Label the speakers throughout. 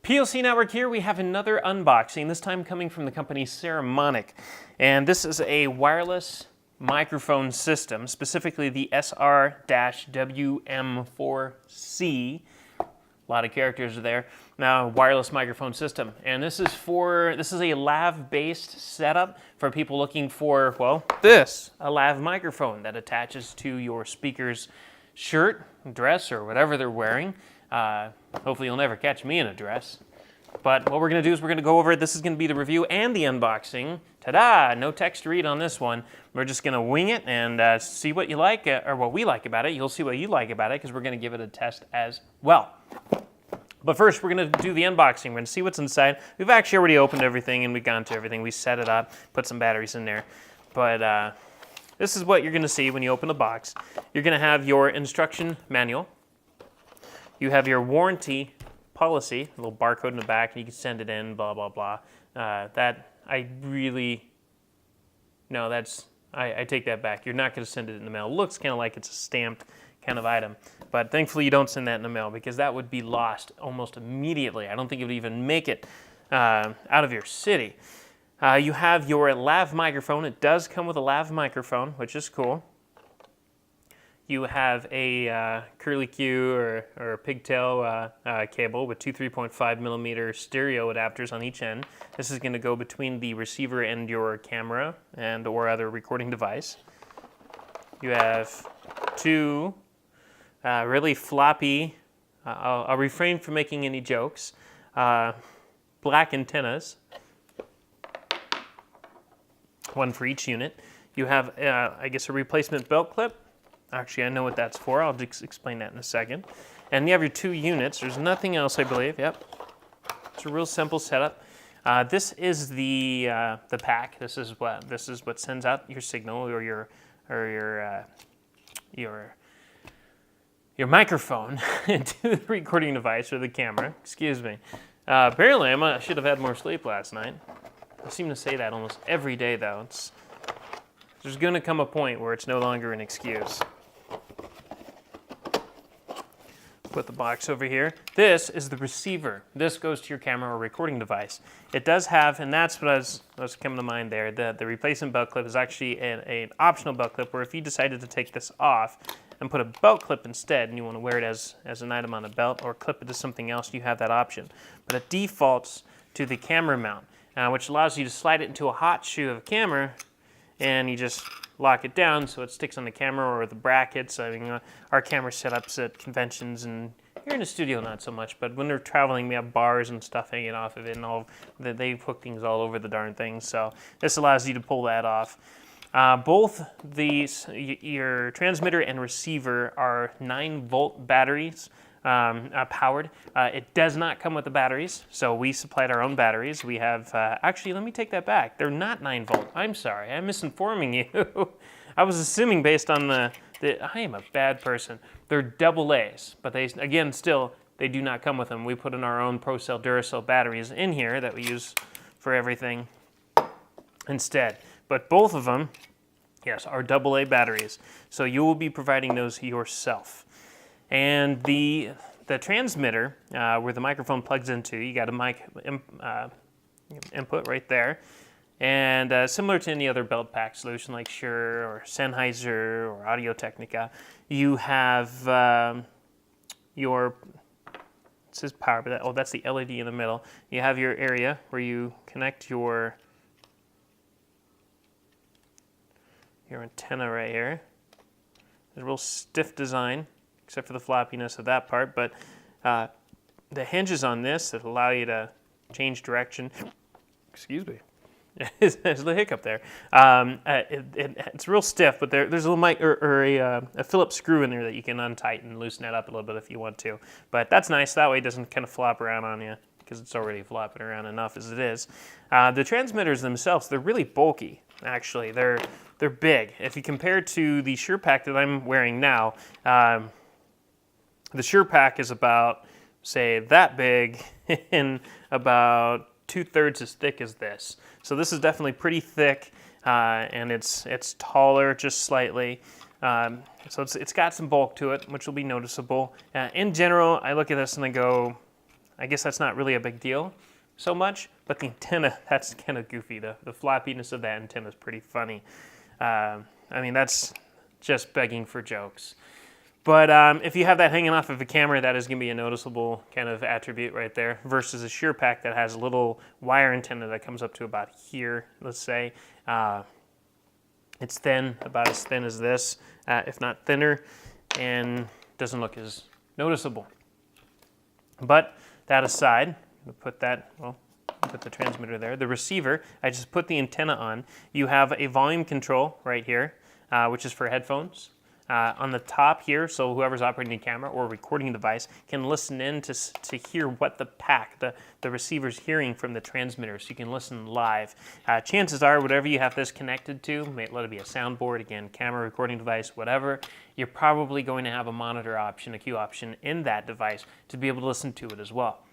Speaker 1: POC Network here, we have another unboxing, this time coming from the company Saramonic. And this is a wireless microphone system, specifically the SR-WM4C. A lot of characters are there. Now, wireless microphone system. And this is a Lav-based setup for people looking for, well, a Lav microphone that attaches to your speaker's shirt, dress, or whatever they're wearing. Hopefully you'll never catch me in a dress. But what we're going to do is we're going to go over it. This is going to be the review and the unboxing. Ta-da! No text to read on this one. We're just going to wing it and see what you like, or what we like about it. You'll see what you like about it because we're going to give it a test as well. But first, we're going to do the unboxing. We're going to see what's inside. We've actually already opened everything and we've gone to everything. We set it up, put some batteries in there. But this is what you're going to see when you open the box. You're going to have your instruction manual. You have your warranty policy, a little barcode in the back, and you can send it in, blah, blah, blah. I take that back. You're not going to send it in the mail. It looks kind of like it's a stamped kind of item, but thankfully you don't send that in the mail because that would be lost almost immediately. I don't think it would even make it out of your city. You have your Lav microphone. It does come with a Lav microphone, which is cool. You have a curly Q or pigtail cable with two 3.5 millimeter stereo adapters on each end. This is going to go between the receiver and your camera and or other recording device. You have two really floppy, I'll refrain from making any jokes, black antennas, one for each unit. You have, I guess, a replacement belt clip. Actually, I know what that's for. I'll just explain that in a second. And you have your two units. There's nothing else, I believe. Yep. It's a real simple setup. This is the pack. This is what sends out your signal or your microphone to the recording device or the camera. Excuse me. Apparently, I should have had more sleep last night. I seem to say that almost every day, though. There's going to come a point where it's no longer an excuse. Put the box over here. This is the receiver. This goes to your camera or recording device. It does have, and that's what was coming to mind there, the replacement belt clip is actually an optional belt clip where if you decided to take this off and put a belt clip instead and you want to wear it as an item on a belt or clip it to something else, you have that option. But it defaults to the camera mount, which allows you to slide it into a hot shoe of a camera and you just lock it down so it sticks on the camera or the brackets. I mean, our camera setups at conventions and here in the studio not so much, but when they're traveling we have bars and stuff hanging off of it and they hook things all over the darn thing. So this allows you to pull that off. Both these, your transmitter and receiver are 9-volt batteries. Powered. It does not come with the batteries, so we supplied our own batteries. We have, actually, let me take that back. They're not 9-volt. I'm sorry, I'm misinforming you. I was assuming based on I am a bad person. They're AA's, but they, again, still, they do not come with them. We put in our own ProCell Duracell batteries in here that we use for everything instead. But both of them, yes, are AA batteries, so you will be providing those yourself. And the transmitter, where the microphone plugs into, you got a mic input right there. And similar to any other belt pack solution like Shure or Sennheiser or Audio-Technica, you have it says power, but that's the LED in the middle. You have your area where you connect your antenna right here. There's a real stiff design, except for the floppiness of that part, but the hinges on this that allow you to change direction, excuse me, there's a hiccup there. It's real stiff, but there's a little mic or a Phillips screw in there that you can untighten and loosen that up a little bit if you want to. But that's nice, that way it doesn't kind of flop around on you because it's already flopping around enough as it is. The transmitters themselves, they're really bulky, actually. They're big. If you compare to the Shure Pack that I'm wearing now, the Shure Pack is about, say, that big and about 2/3 as thick as this. So this is definitely pretty thick, and it's taller just slightly. So it's got some bulk to it, which will be noticeable. In general, I look at this and I go, I guess that's not really a big deal so much, but the antenna, that's kind of goofy. The flappiness of that antenna is pretty funny. I mean, that's just begging for jokes. But if you have that hanging off of a camera, that is going to be a noticeable kind of attribute right there, versus a Shure Pack that has a little wire antenna that comes up to about here, let's say. It's thin, about as thin as this, if not thinner, and doesn't look as noticeable. But that aside, I'm going to put that, well, put the transmitter there. The receiver, I just put the antenna on. You have a volume control right here, which is for headphones. On the top here, so whoever's operating a camera or recording device can listen in to hear what the pack, the receiver's hearing from the transmitter, so you can listen live. Chances are, whatever you have this connected to, let it be a soundboard, again, camera, recording device, whatever, you're probably going to have a monitor option, a cue option in that device to be able to listen to it as well.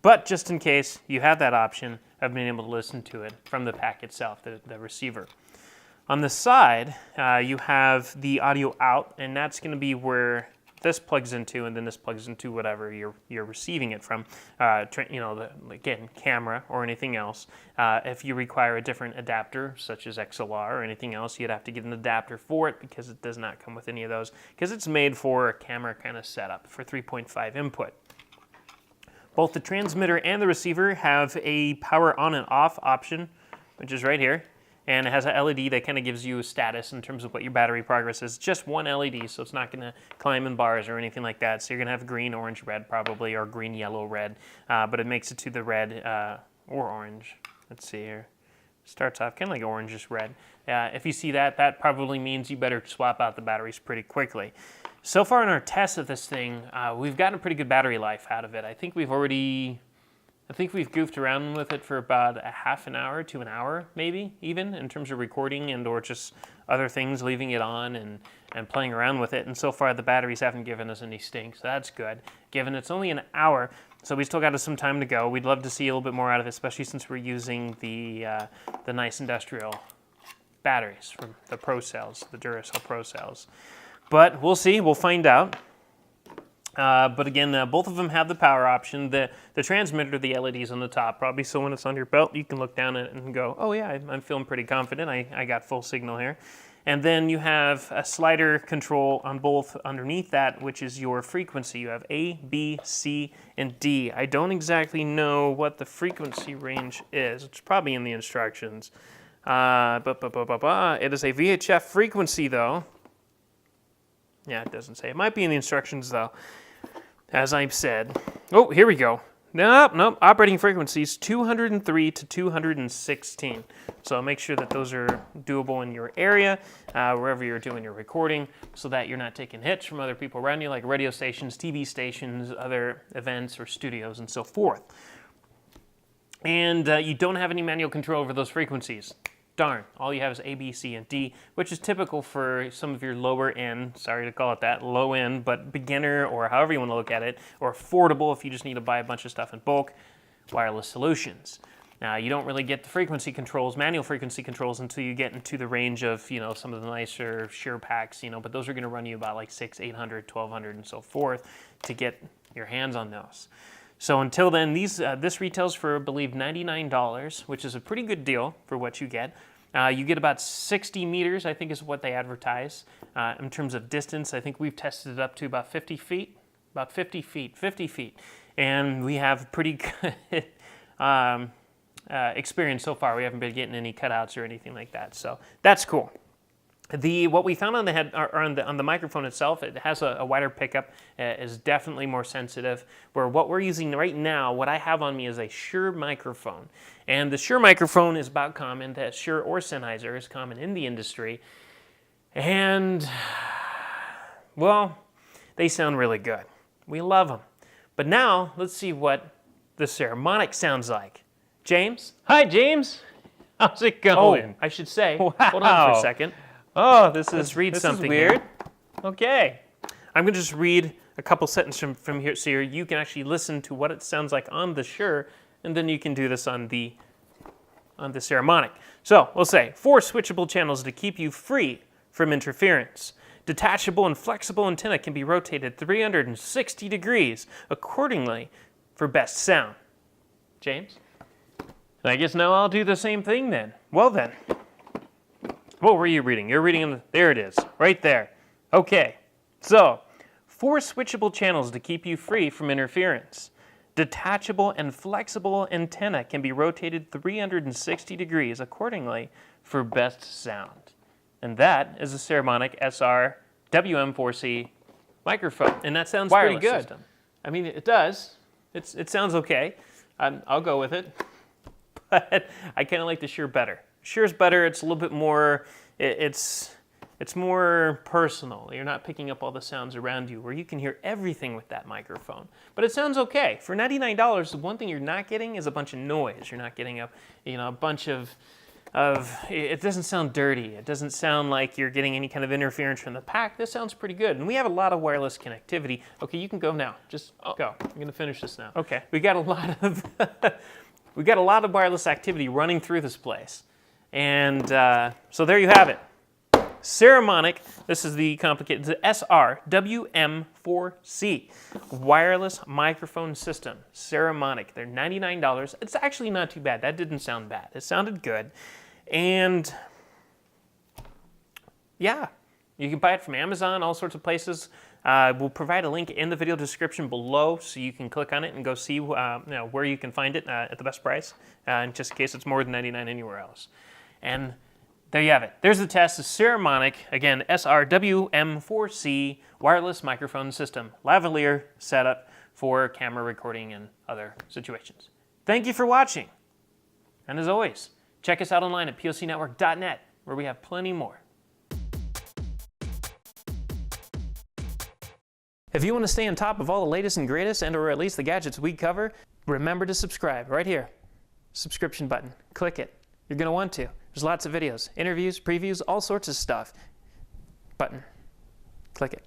Speaker 1: But just in case you have that option of being able to listen to it from the pack itself, the receiver. On the side, you have the audio out, and that's going to be where this plugs into, and then this plugs into whatever you're receiving it from, again, camera or anything else. If you require a different adapter, such as XLR or anything else, you'd have to get an adapter for it because it does not come with any of those, because it's made for a camera kind of setup for 3.5 input. Both the transmitter and the receiver have a power on and off option, which is right here. And it has a LED that kind of gives you a status in terms of what your battery progress is. Just one LED, so it's not going to climb in bars or anything like that. So you're going to have green, orange, red probably, or green, yellow, red. But it makes it to the red or orange. Let's see here. Starts off kind of like orangish red. If you see that, that probably means you better swap out the batteries pretty quickly. So far in our tests of this thing, we've gotten a pretty good battery life out of it. I think we've goofed around with it for about a half an hour to an hour, maybe, even, in terms of recording and or just other things, leaving it on and playing around with it. And so far, the batteries haven't given us any stink, so that's good. Given it's only an hour, so we still got some time to go. We'd love to see a little bit more out of it, especially since we're using the nice industrial batteries from the Pro Cells, the Duracell Pro Cells. But we'll see. We'll find out. But again, both of them have the power option. The transmitter, the LEDs on the top, probably so when it's on your belt, you can look down at it and go, oh yeah, I'm feeling pretty confident. I got full signal here. And then you have a slider control on both underneath that, which is your frequency. You have A, B, C, and D. I don't exactly know what the frequency range is. It's probably in the instructions. It is a VHF frequency, though. Yeah, it doesn't say. It might be in the instructions, though. As I've said. Oh, here we go. Nope. Operating frequencies 203 to 216. So make sure that those are doable in your area, wherever you're doing your recording, so that you're not taking hits from other people around you, like radio stations, TV stations, other events or studios, and so forth. And you don't have any manual control over those frequencies. Darn, all you have is A, B, C, and D, which is typical for some of your lower end, sorry to call it that, low end, but beginner or however you want to look at it, or affordable if you just need to buy a bunch of stuff in bulk, wireless solutions. Now, you don't really get the frequency controls, manual frequency controls, until you get into the range of, some of the nicer Shure Packs, but those are going to run you about like $600, $800, $1,200, and so forth to get your hands on those. So until then, this retails for, I believe, $99, which is a pretty good deal for what you get. You get about 60 meters, I think is what they advertise. In terms of distance, I think we've tested it up to about 50 feet. About 50 feet. And we have pretty good experience so far. We haven't been getting any cutouts or anything like that. So that's cool. What we found on the head, or on the microphone itself, it has a wider pickup, is definitely more sensitive. Where what we're using right now, what I have on me is a Shure microphone. And the Shure microphone is about common, that Shure or Sennheiser is common in the industry. And, well, they sound really good. We love them. But now, let's see what the Saramonic sounds like. James?
Speaker 2: Hi, James. How's it going?
Speaker 1: Oh, I should say,
Speaker 2: wow.
Speaker 1: Hold on for a second.
Speaker 2: Oh, this
Speaker 1: Let's read
Speaker 2: this
Speaker 1: something
Speaker 2: is weird.
Speaker 1: here.
Speaker 2: Okay.
Speaker 1: I'm going to just read a couple sentences from here, so you can actually listen to what it sounds like on the Shure, and then you can do this on the Saramonic. So we'll say 4 switchable channels to keep you free from interference. Detachable and flexible antenna can be rotated 360 degrees. Accordingly, for best sound. James?
Speaker 2: I guess now I'll do the same thing then.
Speaker 1: Well then, what were you reading? You're reading, there it is, right there. Okay, so 4 switchable channels to keep you free from interference. Detachable and flexible antenna can be rotated 360 degrees accordingly for best sound. And that is a Saramonic SR-WM4C microphone.
Speaker 2: And that sounds
Speaker 1: Wireless
Speaker 2: pretty good.
Speaker 1: system.
Speaker 2: I mean, it does.
Speaker 1: It sounds okay. I'll go with it. But I kind of like the Shure better. Shure's better. It's a little bit more, it's more personal. You're not picking up all the sounds around you, where you can hear everything with that microphone. But it sounds okay. For $99, the one thing you're not getting is a bunch of noise. You're not getting a bunch of, it doesn't sound dirty. It doesn't sound like you're getting any kind of interference from the pack. This sounds pretty good. And we have a lot of wireless connectivity. Okay, you can go now. Just go. I'm going to finish this now.
Speaker 2: Okay.
Speaker 1: We got a lot of, we got a lot of wireless activity running through this place. And so there you have it. Saramonic, this is the complicated, the SR-WM4C wireless microphone system. Saramonic, they're $99. It's actually not too bad. That didn't sound bad. It sounded good. And yeah, you can buy it from Amazon, all sorts of places. We'll provide a link in the video description below so you can click on it and go see where you can find it at the best price, in just in case it's more than $99 anywhere else. And there you have it. There's the test. The Saramonic, again, SR-WM4C wireless microphone system. Lavalier setup for camera recording and other situations. Thank you for watching. And as always, check us out online at POCnetwork.net, where we have plenty more. If you want to stay on top of all the latest and greatest, or at least the gadgets we cover, remember to subscribe right here. Subscription button. Click it. You're going to want to. There's lots of videos, interviews, previews, all sorts of stuff. Button. Click it.